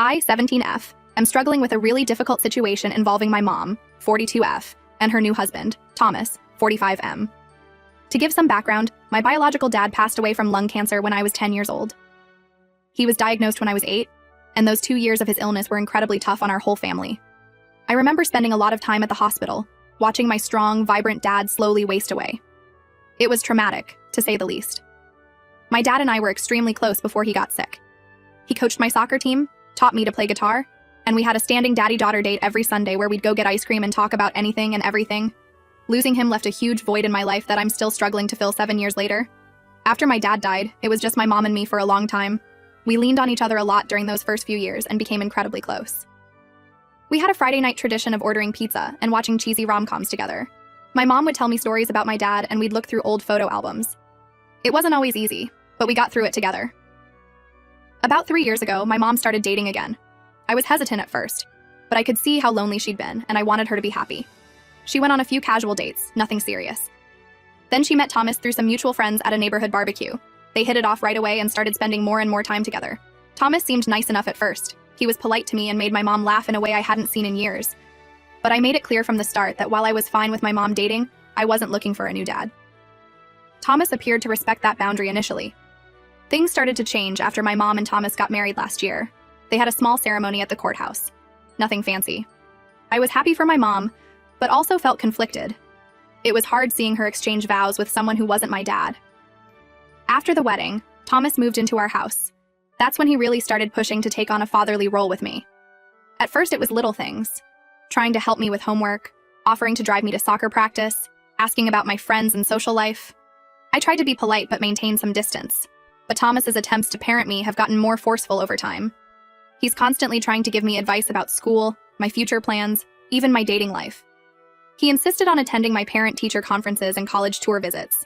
I, 17F, am struggling with a really difficult situation involving my mom, 42F, and her new husband, Thomas, 45M. To give some background, my biological dad passed away from lung cancer when I was 10 years old. He was diagnosed when I was 8, and those 2 years of his illness were incredibly tough on our whole family. I remember spending a lot of time at the hospital, watching my strong, vibrant dad slowly waste away. It was traumatic, to say the least. My dad and I were extremely close before he got sick. He coached my soccer team, taught me to play guitar, and we had a standing daddy-daughter date every Sunday where we'd go get ice cream and talk about anything and everything. Losing him left a huge void in my life that I'm still struggling to fill 7 years later. After my dad died, it was just my mom and me for a long time. We leaned on each other a lot during those first few years and became incredibly close. We had a Friday night tradition of ordering pizza and watching cheesy rom-coms together. My mom would tell me stories about my dad and we'd look through old photo albums. It wasn't always easy, but we got through it together. About 3 years ago, my mom started dating again. I was hesitant at first, but I could see how lonely she'd been and I wanted her to be happy. She went on a few casual dates, nothing serious. Then she met Thomas through some mutual friends at a neighborhood barbecue. They hit it off right away and started spending more and more time together. Thomas seemed nice enough at first. He was polite to me and made my mom laugh in a way I hadn't seen in years. But I made it clear from the start that while I was fine with my mom dating, I wasn't looking for a new dad. Thomas appeared to respect that boundary initially. Things started to change after my mom and Thomas got married last year. They had a small ceremony at the courthouse. Nothing fancy. I was happy for my mom, but also felt conflicted. It was hard seeing her exchange vows with someone who wasn't my dad. After the wedding, Thomas moved into our house. That's when he really started pushing to take on a fatherly role with me. At first it was little things, trying to help me with homework, offering to drive me to soccer practice, asking about my friends and social life. I tried to be polite but maintain some distance. But Thomas's attempts to parent me have gotten more forceful over time. He's constantly trying to give me advice about school, my future plans, even my dating life. He insisted on attending my parent-teacher conferences and college tour visits.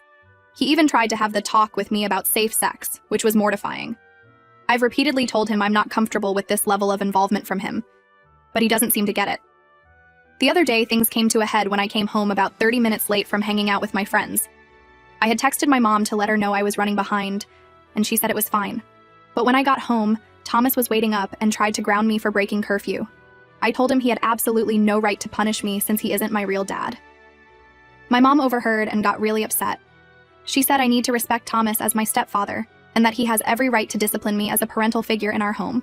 He even tried to have the talk with me about safe sex, which was mortifying. I've repeatedly told him I'm not comfortable with this level of involvement from him, but he doesn't seem to get it. The other day, things came to a head when I came home about 30 minutes late from hanging out with my friends. I had texted my mom to let her know I was running behind, and she said it was fine. But when I got home, Thomas was waiting up and tried to ground me for breaking curfew. I told him he had absolutely no right to punish me since he isn't my real dad. My mom overheard and got really upset. She said I need to respect Thomas as my stepfather, and that he has every right to discipline me as a parental figure in our home.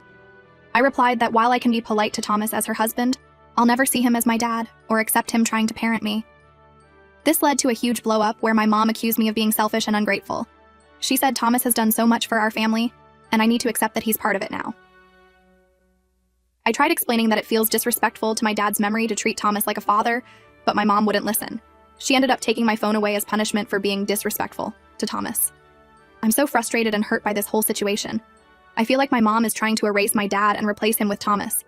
I replied that while I can be polite to Thomas as her husband, I'll never see him as my dad or accept him trying to parent me. This led to a huge blow-up where my mom accused me of being selfish and ungrateful. She said Thomas has done so much for our family, and I need to accept that he's part of it now. I tried explaining that it feels disrespectful to my dad's memory to treat Thomas like a father, but my mom wouldn't listen. She ended up taking my phone away as punishment for being disrespectful to Thomas. I'm so frustrated and hurt by this whole situation. I feel like my mom is trying to erase my dad and replace him with Thomas.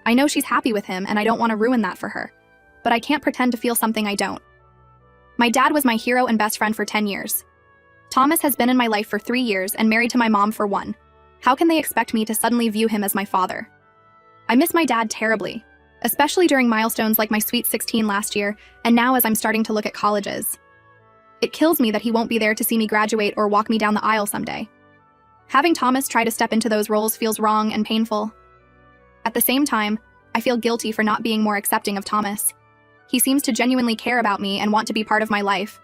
I know she's happy with him and I don't want to ruin that for her, but I can't pretend to feel something I don't. My dad was my hero and best friend for 10 years. Thomas has been in my life for 3 years and married to my mom for 1. How can they expect me to suddenly view him as my father? I miss my dad terribly, especially during milestones like my Sweet 16 last year, and now as I'm starting to look at colleges. It kills me that he won't be there to see me graduate or walk me down the aisle someday. Having Thomas try to step into those roles feels wrong and painful. At the same time, I feel guilty for not being more accepting of Thomas. He seems to genuinely care about me and want to be part of my life,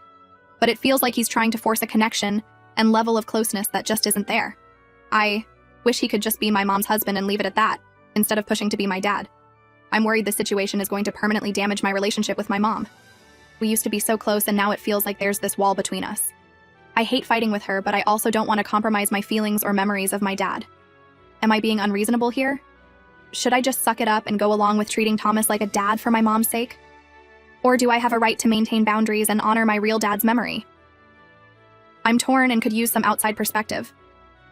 but it feels like he's trying to force a connection and level of closeness that just isn't there. I wish he could just be my mom's husband and leave it at that, instead of pushing to be my dad. I'm worried this situation is going to permanently damage my relationship with my mom. We used to be so close and now it feels like there's this wall between us. I hate fighting with her, but I also don't want to compromise my feelings or memories of my dad. Am I being unreasonable here? Should I just suck it up and go along with treating Thomas like a dad for my mom's sake? Or do I have a right to maintain boundaries and honor my real dad's memory? I'm torn and could use some outside perspective.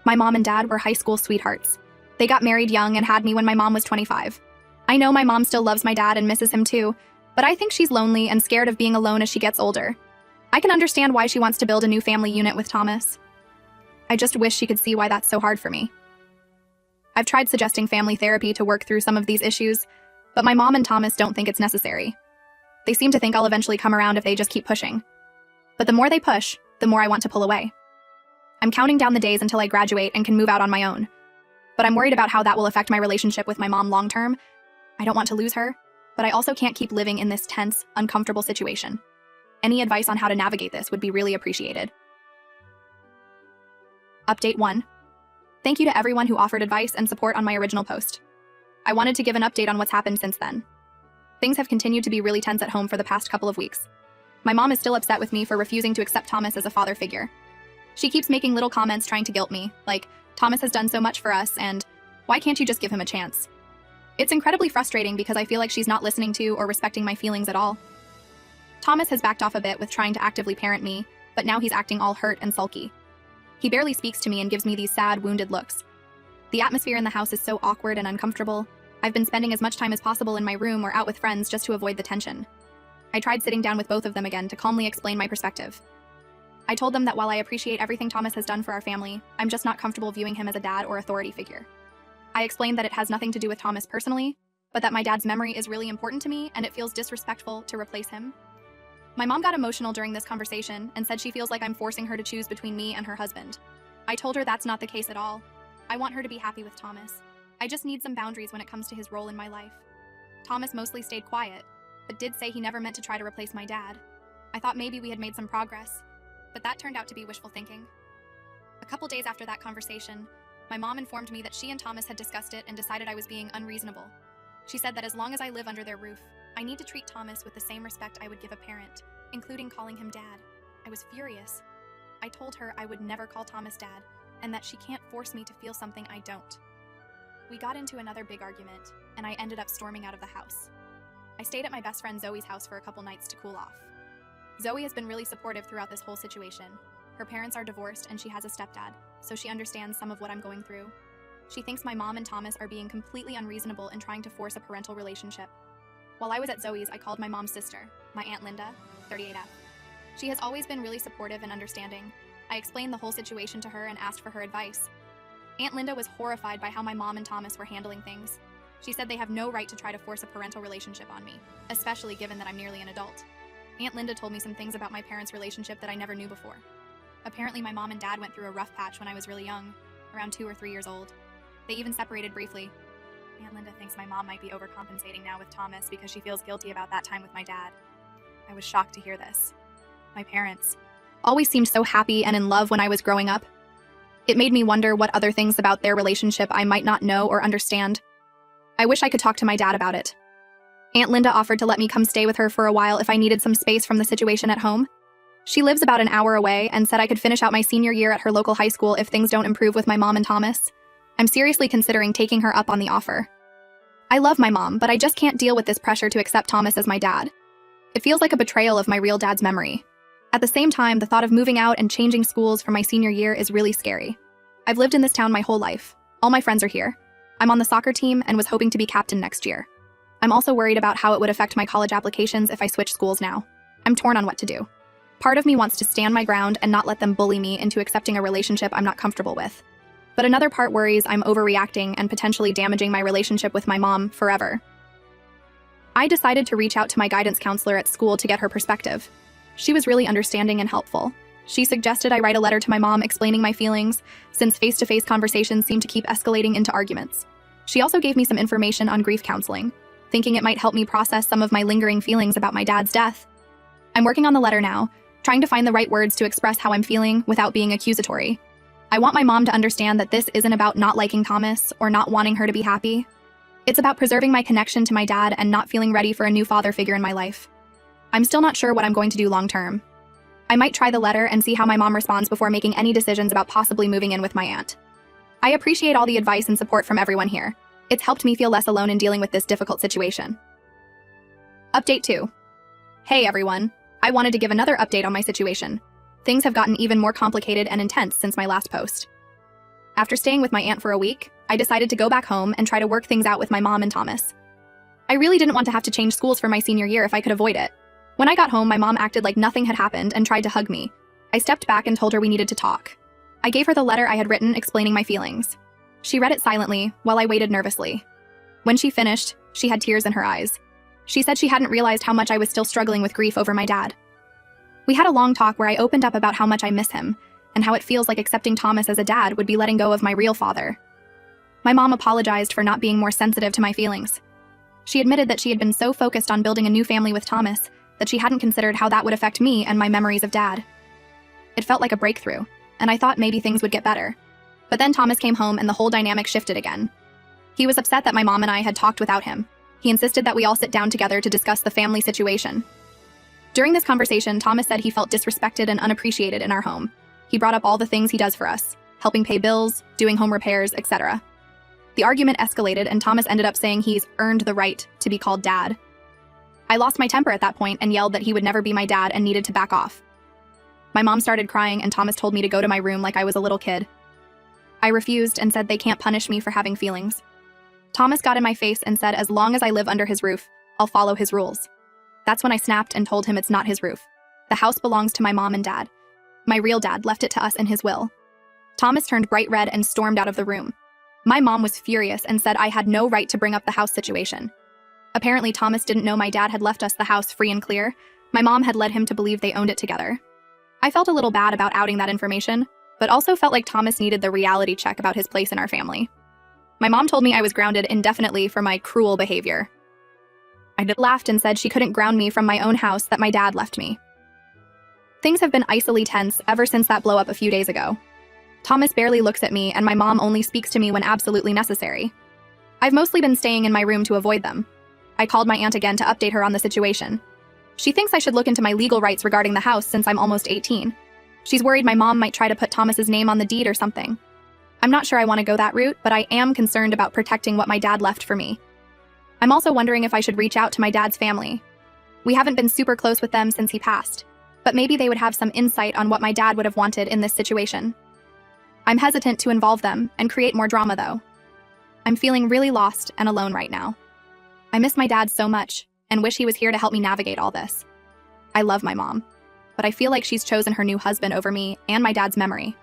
My mom and dad were high school sweethearts. They got married young and had me when my mom was 25. I know my mom still loves my dad and misses him too, but I think she's lonely and scared of being alone as she gets older. I can understand why she wants to build a new family unit with Thomas. I just wish she could see why that's so hard for me. I've tried suggesting family therapy to work through some of these issues, but my mom and Thomas don't think it's necessary. They seem to think I'll eventually come around if they just keep pushing. But the more they push, the more I want to pull away. I'm counting down the days until I graduate and can move out on my own. but I'm worried about how that will affect my relationship with my mom long term. I don't want to lose her, but I also can't keep living in this tense, uncomfortable situation. Any advice on how to navigate this would be really appreciated. Update 1. Thank you to everyone who offered advice and support on my original post. I wanted to give an update on what's happened since then. Things have continued to be really tense at home for the past couple of weeks. My mom is still upset with me for refusing to accept Thomas as a father figure. She keeps making little comments trying to guilt me, like, Thomas has done so much for us, and why can't you just give him a chance? It's incredibly frustrating because I feel like she's not listening to or respecting my feelings at all. Thomas has backed off a bit with trying to actively parent me, but now he's acting all hurt and sulky. He barely speaks to me and gives me these sad, wounded looks. The atmosphere in the house is so awkward and uncomfortable. I've been spending as much time as possible in my room or out with friends just to avoid the tension. I tried sitting down with both of them again to calmly explain my perspective. I told them that while I appreciate everything Thomas has done for our family, I'm just not comfortable viewing him as a dad or authority figure. I explained that it has nothing to do with Thomas personally, but that my dad's memory is really important to me and it feels disrespectful to replace him. My mom got emotional during this conversation and said she feels like I'm forcing her to choose between me and her husband. I told her that's not the case at all. I want her to be happy with Thomas. I just need some boundaries when it comes to his role in my life. Thomas mostly stayed quiet, but did say he never meant to try to replace my dad. I thought maybe we had made some progress, but that turned out to be wishful thinking. A couple days after that conversation, my mom informed me that she and Thomas had discussed it and decided I was being unreasonable. She said that as long as I live under their roof, I need to treat Thomas with the same respect I would give a parent, including calling him dad. I was furious. I told her I would never call Thomas dad, and that she can't force me to feel something I don't. We got into another big argument, and I ended up storming out of the house. I stayed at my best friend Zoe's house for a couple nights to cool off. Zoe has been really supportive throughout this whole situation. Her parents are divorced and she has a stepdad, so she understands some of what I'm going through. She thinks my mom and Thomas are being completely unreasonable in trying to force a parental relationship. While I was at Zoe's, I called my mom's sister, my Aunt Linda, 38F. She has always been really supportive and understanding. I explained the whole situation to her and asked for her advice. Aunt Linda was horrified by how my mom and Thomas were handling things. She said they have no right to try to force a parental relationship on me, especially given that I'm nearly an adult. Aunt Linda told me some things about my parents' relationship that I never knew before. Apparently my mom and dad went through a rough patch when I was really young, around 2 or 3 years old. They even separated briefly. Aunt Linda thinks my mom might be overcompensating now with Thomas because she feels guilty about that time with my dad. I was shocked to hear this. My parents always seemed so happy and in love when I was growing up. It made me wonder what other things about their relationship I might not know or understand. I wish I could talk to my dad about it. Aunt Linda offered to let me come stay with her for a while if I needed some space from the situation at home. She lives about an hour away and said I could finish out my senior year at her local high school if things don't improve with my mom and Thomas. I'm seriously considering taking her up on the offer. I love my mom, but I just can't deal with this pressure to accept Thomas as my dad. It feels like a betrayal of my real dad's memory. At the same time, the thought of moving out and changing schools for my senior year is really scary. I've lived in this town my whole life. All my friends are here. I'm on the soccer team and was hoping to be captain next year. I'm also worried about how it would affect my college applications if I switch schools now. I'm torn on what to do. Part of me wants to stand my ground and not let them bully me into accepting a relationship I'm not comfortable with. But another part worries I'm overreacting and potentially damaging my relationship with my mom forever. I decided to reach out to my guidance counselor at school to get her perspective. She was really understanding and helpful. She suggested I write a letter to my mom explaining my feelings, since face-to-face conversations seem to keep escalating into arguments. She also gave me some information on grief counseling, thinking it might help me process some of my lingering feelings about my dad's death. I'm working on the letter now, trying to find the right words to express how I'm feeling without being accusatory. I want my mom to understand that this isn't about not liking Thomas or not wanting her to be happy. It's about preserving my connection to my dad and not feeling ready for a new father figure in my life. I'm still not sure what I'm going to do long term. I might try the letter and see how my mom responds before making any decisions about possibly moving in with my aunt. I appreciate all the advice and support from everyone here. It's helped me feel less alone in dealing with this difficult situation. Update 2. Hey everyone. I wanted to give another update on my situation. Things have gotten even more complicated and intense since my last post. After staying with my aunt for a week, I decided to go back home and try to work things out with my mom and Thomas. I really didn't want to have to change schools for my senior year if I could avoid it. When I got home, my mom acted like nothing had happened and tried to hug me. I stepped back and told her we needed to talk. I gave her the letter I had written explaining my feelings. She read it silently while I waited nervously. When she finished, she had tears in her eyes. She said she hadn't realized how much I was still struggling with grief over my dad. We had a long talk where I opened up about how much I miss him and how it feels like accepting Thomas as a dad would be letting go of my real father. My mom apologized for not being more sensitive to my feelings. She admitted that she had been so focused on building a new family with Thomas that she hadn't considered how that would affect me and my memories of Dad. It felt like a breakthrough, and I thought maybe things would get better. But then Thomas came home and the whole dynamic shifted again. He was upset that my mom and I had talked without him. He insisted that we all sit down together to discuss the family situation. During this conversation, Thomas said he felt disrespected and unappreciated in our home. He brought up all the things he does for us, helping pay bills, doing home repairs, etc. The argument escalated and Thomas ended up saying he's earned the right to be called Dad. I lost my temper at that point and yelled that he would never be my dad and needed to back off. My mom started crying and Thomas told me to go to my room like I was a little kid. I refused and said they can't punish me for having feelings. Thomas got in my face and said as long as I live under his roof, I'll follow his rules. That's when I snapped and told him it's not his roof. The house belongs to my mom and dad. My real dad left it to us in his will. Thomas turned bright red and stormed out of the room. My mom was furious and said I had no right to bring up the house situation. Apparently, Thomas didn't know my dad had left us the house free and clear. My mom had led him to believe they owned it together. I felt a little bad about outing that information, but also felt like Thomas needed the reality check about his place in our family. My mom told me I was grounded indefinitely for my cruel behavior. I laughed and said she couldn't ground me from my own house that my dad left me. Things have been icily tense ever since that blow-up a few days ago. Thomas barely looks at me and my mom only speaks to me when absolutely necessary. I've mostly been staying in my room to avoid them. I called my aunt again to update her on the situation. She thinks I should look into my legal rights regarding the house since I'm almost 18. She's worried my mom might try to put Thomas's name on the deed or something. I'm not sure I want to go that route, but I am concerned about protecting what my dad left for me. I'm also wondering if I should reach out to my dad's family. We haven't been super close with them since he passed, but maybe they would have some insight on what my dad would have wanted in this situation. I'm hesitant to involve them and create more drama though. I'm feeling really lost and alone right now. I miss my dad so much and wish he was here to help me navigate all this. I love my mom, but I feel like she's chosen her new husband over me and my dad's memory.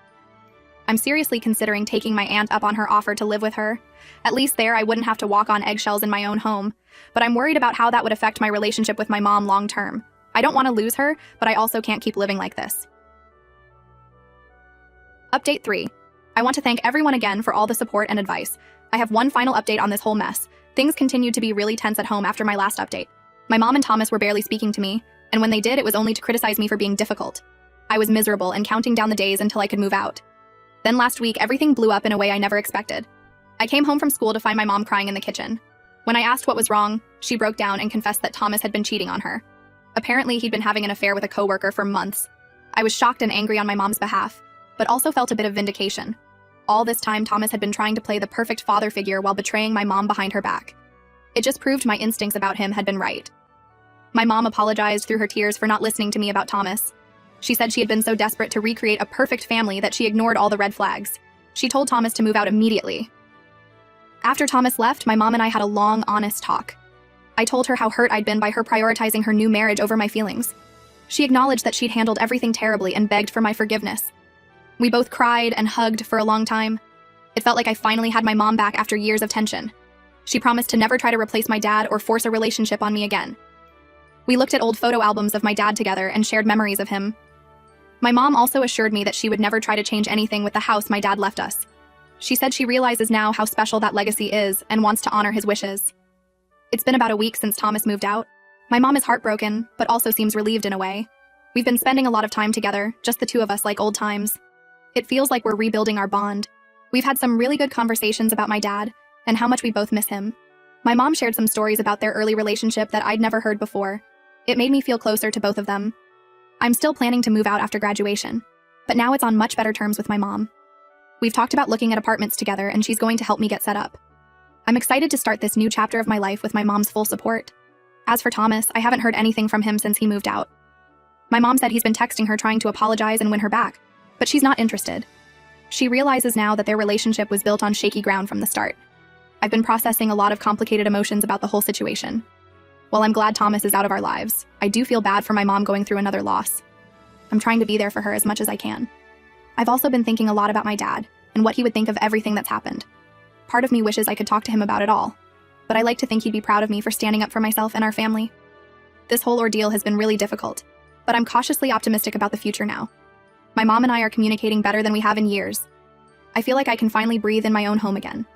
I'm seriously considering taking my aunt up on her offer to live with her. At least there I wouldn't have to walk on eggshells in my own home, but I'm worried about how that would affect my relationship with my mom long term. I don't want to lose her, but I also can't keep living like this. Update 3. I want to thank everyone again for all the support and advice. I have one final update on this whole mess. Things continued to be really tense at home after my last update. My mom and Thomas were barely speaking to me, and when they did, it was only to criticize me for being difficult. I was miserable and counting down the days until I could move out. Then last week, everything blew up in a way I never expected. I came home from school to find my mom crying in the kitchen. When I asked what was wrong, she broke down and confessed that Thomas had been cheating on her. Apparently, he'd been having an affair with a coworker for months. I was shocked and angry on my mom's behalf, but also felt a bit of vindication. All this time, Thomas had been trying to play the perfect father figure while betraying my mom behind her back. It just proved my instincts about him had been right. My mom apologized through her tears for not listening to me about Thomas. She said she had been so desperate to recreate a perfect family that she ignored all the red flags. She told Thomas to move out immediately. After Thomas left, my mom and I had a long, honest talk. I told her how hurt I'd been by her prioritizing her new marriage over my feelings. She acknowledged that she'd handled everything terribly and begged for my forgiveness. We both cried and hugged for a long time. It felt like I finally had my mom back after years of tension. She promised to never try to replace my dad or force a relationship on me again. We looked at old photo albums of my dad together and shared memories of him. My mom also assured me that she would never try to change anything with the house my dad left us. She said she realizes now how special that legacy is and wants to honor his wishes. It's been about a week since Thomas moved out. My mom is heartbroken, but also seems relieved in a way. We've been spending a lot of time together, just the two of us like old times. It feels like we're rebuilding our bond. We've had some really good conversations about my dad and how much we both miss him. My mom shared some stories about their early relationship that I'd never heard before. It made me feel closer to both of them. I'm still planning to move out after graduation, but now it's on much better terms with my mom. We've talked about looking at apartments together and she's going to help me get set up. I'm excited to start this new chapter of my life with my mom's full support. As for Thomas, I haven't heard anything from him since he moved out. My mom said he's been texting her trying to apologize and win her back, but she's not interested. She realizes now that their relationship was built on shaky ground from the start. I've been processing a lot of complicated emotions about the whole situation. While I'm glad Thomas is out of our lives, I do feel bad for my mom going through another loss. I'm trying to be there for her as much as I can. I've also been thinking a lot about my dad and what he would think of everything that's happened. Part of me wishes I could talk to him about it all, but I like to think he'd be proud of me for standing up for myself and our family. This whole ordeal has been really difficult, but I'm cautiously optimistic about the future now. My mom and I are communicating better than we have in years. I feel like I can finally breathe in my own home again.